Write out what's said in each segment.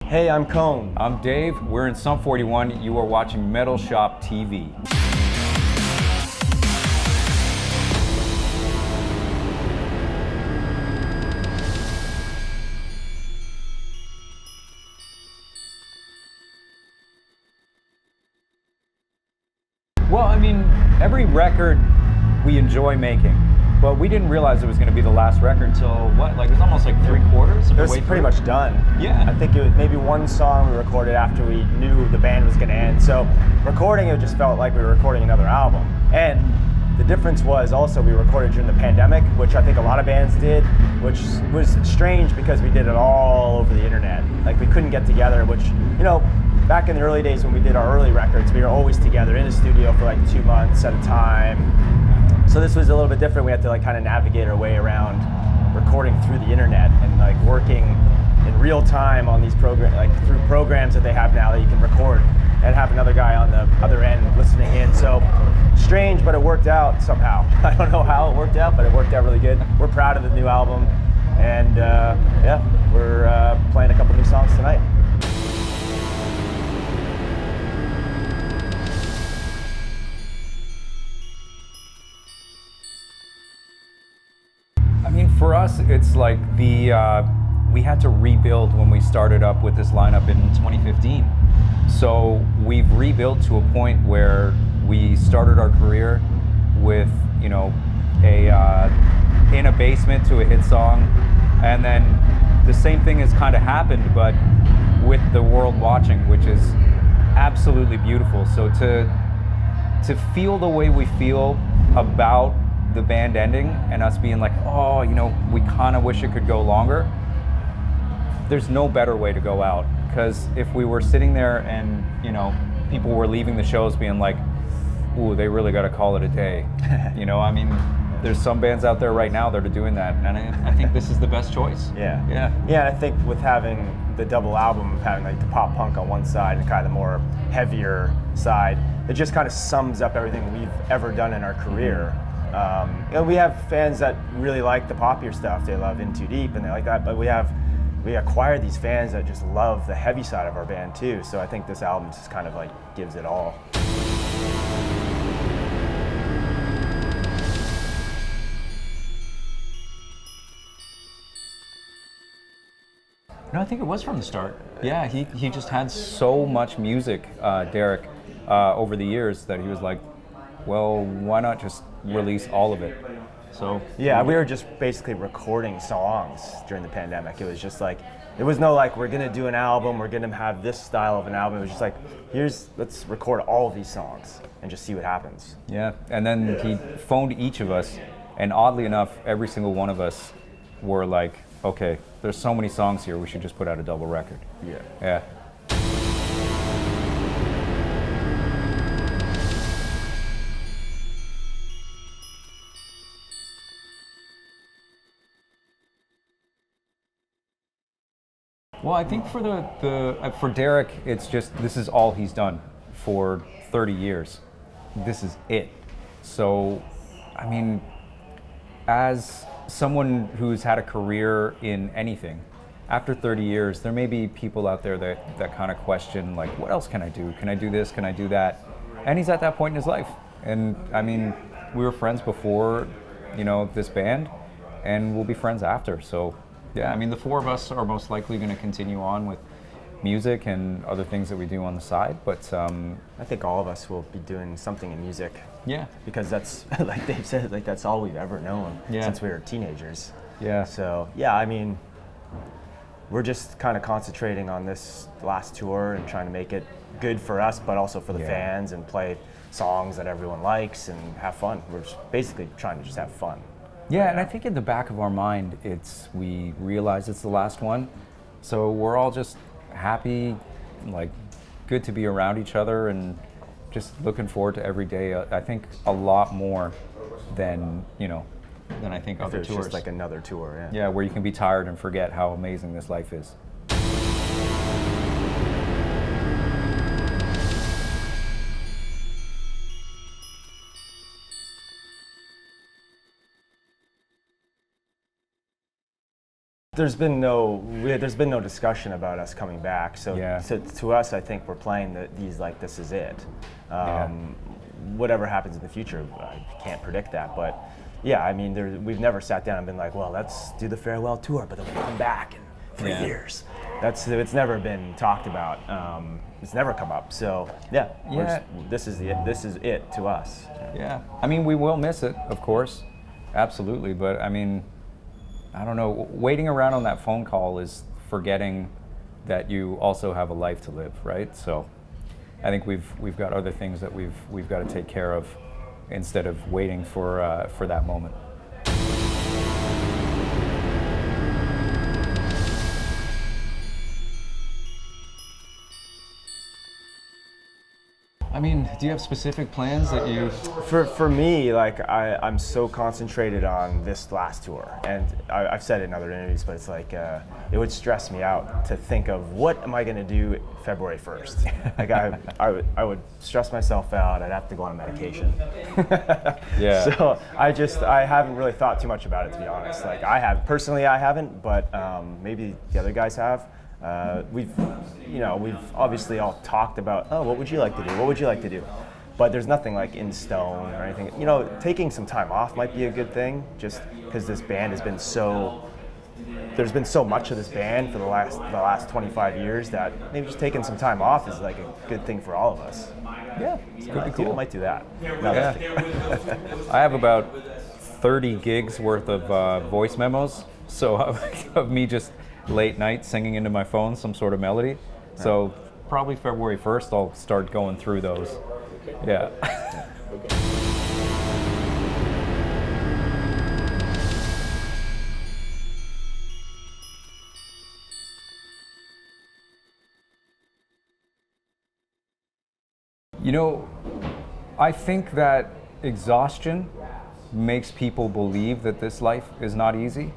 Hey, I'm Cone. I'm Dave. We're in Sum 41. You are watching Metalshop TV. Well, I mean, every record we enjoy making, but we didn't realize it was going to be the last record till what? Like, it was almost like 3/4 of the way through. It was pretty much done. Yeah. I think it was maybe one song we recorded after we knew the band was going to end. So recording it just felt like we were recording another album. And the difference was also we recorded during the pandemic, which I think a lot of bands did, which was strange because we did it all over the internet. Like, we couldn't get together, which, you know, back in the early days when we did our early records, we were always together in the studio for like 2 months at a time. So this was a little bit different. We had to like kind of navigate our way around recording through the internet and like working in real time on these programs, like through programs that they have now that you can record and have another guy on the other end listening in. So strange, but it worked out somehow. I don't know how it worked out, but it worked out really good. We're proud of the new album, and yeah, we're playing a couple new songs tonight. I mean, for us, it's like we had to rebuild when we started up with this lineup in 2015. So we've rebuilt to a point where we started our career with, you know, in a basement to a hit song, and then the same thing has kind of happened, but with the world watching, which is absolutely beautiful. So to feel the way we feel about the band ending and us being like, oh, you know, we kind of wish it could go longer. There's no better way to go out, because if we were sitting there and, you know, people were leaving the shows being like, ooh, they really got to call it a day. You know, I mean, there's some bands out there right now that are doing that, and I think this is the best choice. Yeah. Yeah. Yeah, and I think with having the double album, of having like the pop punk on one side and kind of the more heavier side, it just kind of sums up everything we've ever done in our career. You know, we have fans that really like the poppier stuff. They love In Too Deep and they like that, but we acquired these fans that just love the heavy side of our band too. So I think this album just kind of like gives it all. No, I think it was from the start. Yeah, he just had so much music, Derek, over the years that he was like, well, why not just release all of it? So yeah, we were just basically recording songs during the pandemic. It was just like, there was no like, we're gonna do an album, we're gonna have this style of an album. It was just like, let's record all of these songs and just see what happens. Yeah, and then he phoned each of us, and oddly enough, every single one of us were like, okay, there's so many songs here, we should just put out a double record. Yeah. Yeah. Well, I think for Derek, it's just, this is all he's done for 30 years. This is it. So, I mean, as someone who's had a career in anything, after 30 years, there may be people out there that kind of question, like, what else can I do? Can I do this? Can I do that? And he's at that point in his life. And I mean, we were friends before, you know, this band, and we'll be friends after. So yeah, I mean, the four of us are most likely going to continue on with music and other things that we do on the side, but I think all of us will be doing something in music. Yeah. Because that's, like Dave said, like that's all we've ever known since we were teenagers. Yeah. So yeah, I mean, we're just kind of concentrating on this last tour and trying to make it good for us, but also for the fans, and play songs that everyone likes and have fun. We're just basically trying to just have fun. Yeah, and I think in the back of our mind, we realize it's the last one, so we're all just happy, like good to be around each other, and just looking forward to every day. I think a lot more than, you know, than I think other tours. Just like another tour, yeah. Yeah, where you can be tired and forget how amazing this life is. there's been no discussion about us coming back. So to us, I think we're playing this is it. Whatever happens in the future, I can't predict that. But yeah, I mean, we've never sat down and been like, well, let's do the farewell tour, but then we'll come back in 3 years. It's never been talked about. It's never come up. So this is it to us. Yeah, I mean, we will miss it, of course, absolutely. But I mean, I don't know. Waiting around on that phone call is forgetting that you also have a life to live, right? So I think we've got other things that we've got to take care of instead of waiting for that moment. I mean, do you have specific plans that you... For me, like, I'm so concentrated on this last tour, and I've said it in other interviews, but it's like, it would stress me out to think of what am I going to do February 1st. Like, I would stress myself out. I'd have to go on medication. Yeah. So I haven't really thought too much about it, to be honest. Like, I haven't, but maybe the other guys have. We've obviously all talked about, oh, what would you like to do? What would you like to do? But there's nothing like in stone or anything. You know, taking some time off might be a good thing, just because this band has been there's been so much of this band for the last 25 years that maybe just taking some time off is like a good thing for all of us. Yeah, it's pretty cool. I might do that. I have about 30 gigs worth of voice memos, so of me just late night singing into my phone some sort of melody. So probably February 1st I'll start going through those. Yeah. You know, I think that exhaustion makes people believe that this life is not easy.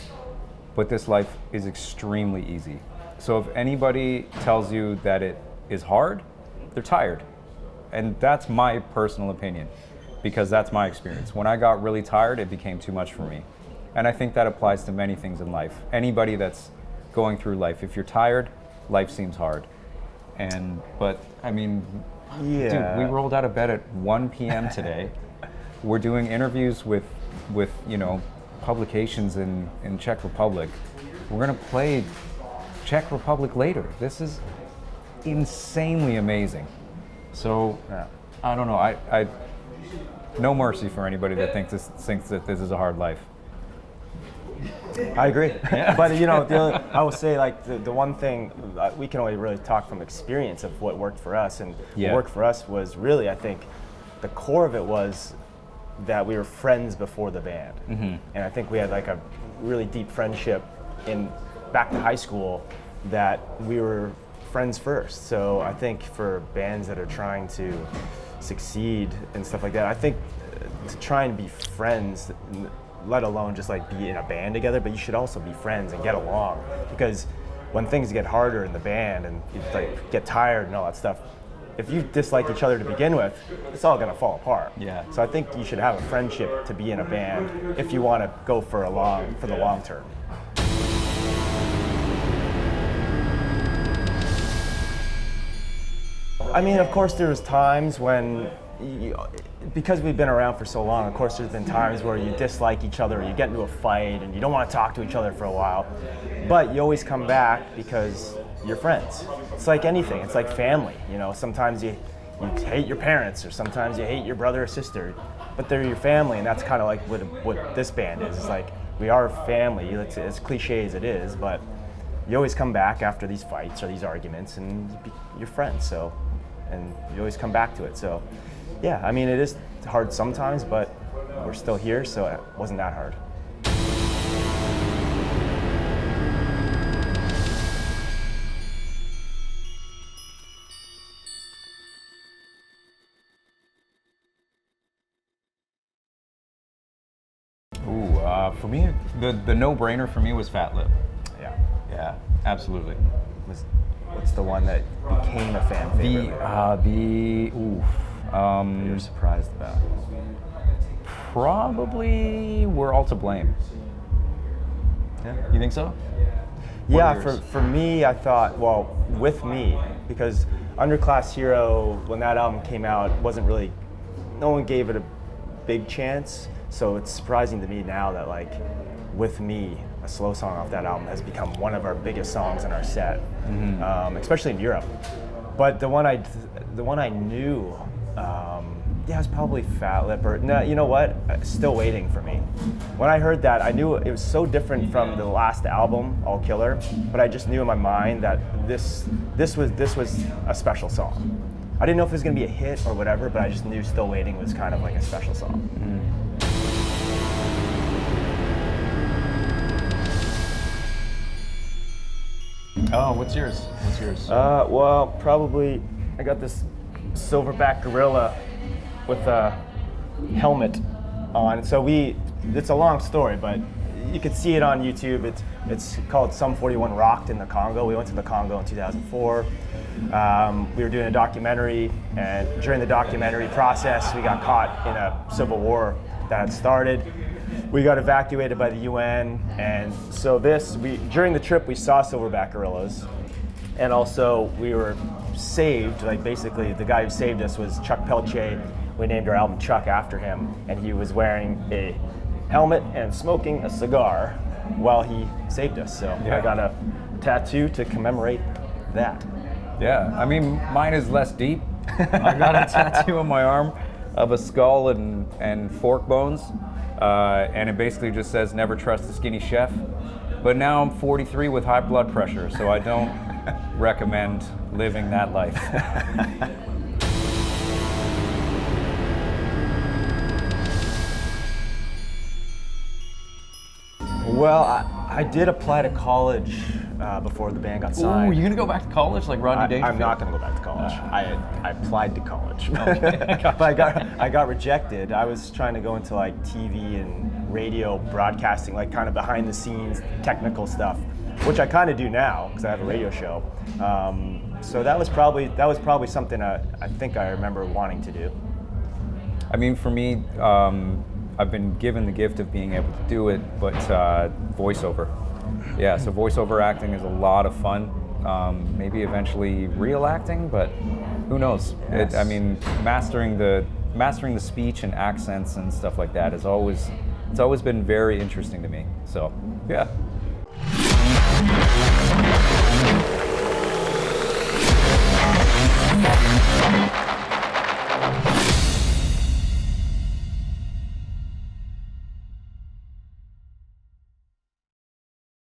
But this life is extremely easy. So if anybody tells you that it is hard, they're tired. And that's my personal opinion, because that's my experience. When I got really tired, it became too much for me. And I think that applies to many things in life. Anybody that's going through life, if you're tired, life seems hard. But I mean, dude, we rolled out of bed at 1 p.m. today. We're doing interviews with publications in Czech Republic. We're gonna play Czech Republic later. This is insanely amazing. So I don't know. I no mercy for anybody that thinks that this is a hard life. I agree. Yeah. But I will say, like, the one thing we can only really talk from experience of what worked for us, and what worked for us was really, I think, the core of it was that we were friends before the band. Mm-hmm. And I think we had like a really deep friendship back to high school, that we were friends first. So I think for bands that are trying to succeed and stuff like that, I think to try and be friends, let alone just like be in a band together, but you should also be friends and get along, because when things get harder in the band and you like get tired and all that stuff, if you dislike each other to begin with, it's all gonna fall apart. Yeah. So I think you should have a friendship to be in a band if you want to go for the long term. I mean, of course, there's times when, because we've been around for so long, of course, there's been times where you dislike each other, or you get into a fight, and you don't want to talk to each other for a while. But you always come back because you're friends. It's like anything. It's like family. Sometimes you hate your parents, or sometimes you hate your brother or sister, but they're your family, and that's kind of like what this band is. It's like we are family. It's as cliche as it is, but you always come back after these fights or these arguments, and you're friends. So, and you always come back to it. So, yeah, I mean, it is hard sometimes, but we're still here, so it wasn't that hard. For me, the no-brainer for me was Fat Lip. Yeah, absolutely. What's the one that became a fan favorite? You're surprised about? Probably We're All to Blame. Yeah. You think so? Yeah, yours? for me, I thought, well, with me, because Underclass Hero, when that album came out, wasn't really, no one gave it a big chance. So it's surprising to me now that like, with me, a slow song off that album has become one of our biggest songs in our set, especially in Europe. But the one I knew, yeah, it's probably Fat Lip. Or no, you know what? Still Waiting for me. When I heard that, I knew it was so different from the last album, All Killer. But I just knew in my mind that this was a special song. I didn't know if it was gonna be a hit or whatever, but I just knew Still Waiting was kind of like a special song. Oh, what's yours? What's yours? Well, probably I got this silverback gorilla with a helmet on. So it's a long story, but you can see it on YouTube. It's called Sum 41 Rocked in the Congo. We went to the Congo in 2004. We were doing a documentary, and during the documentary process, we got caught in a civil war that had started. We got evacuated by the UN, and so during the trip we saw silverback gorillas, and also we were saved. Like basically, the guy who saved us was Chuck Peltier. We named our album Chuck after him, and he was wearing a helmet and smoking a cigar while he saved us. So I got a tattoo to commemorate that. Yeah, I mean, mine is less deep. I got a tattoo on my arm of a skull and fork bones. And it basically just says, never trust a skinny chef. But now I'm 43 with high blood pressure, so I don't recommend living that life. Well, I did apply to college before the band got signed. Ooh, you're gonna go back to college like Rodney Dangerfield? I'm not going to go back to college. I applied to college, but I got rejected. I was trying to go into like TV and radio broadcasting, like kind of behind the scenes technical stuff, which I kind of do now because I have a radio show. So that was probably something I think I remember wanting to do. I mean, for me, I've been given the gift of being able to do it, but voiceover. Yeah, so voiceover acting is a lot of fun. Maybe eventually real acting, but who knows? Yes. I mean, mastering the speech and accents and stuff like that it's always been very interesting to me. So yeah.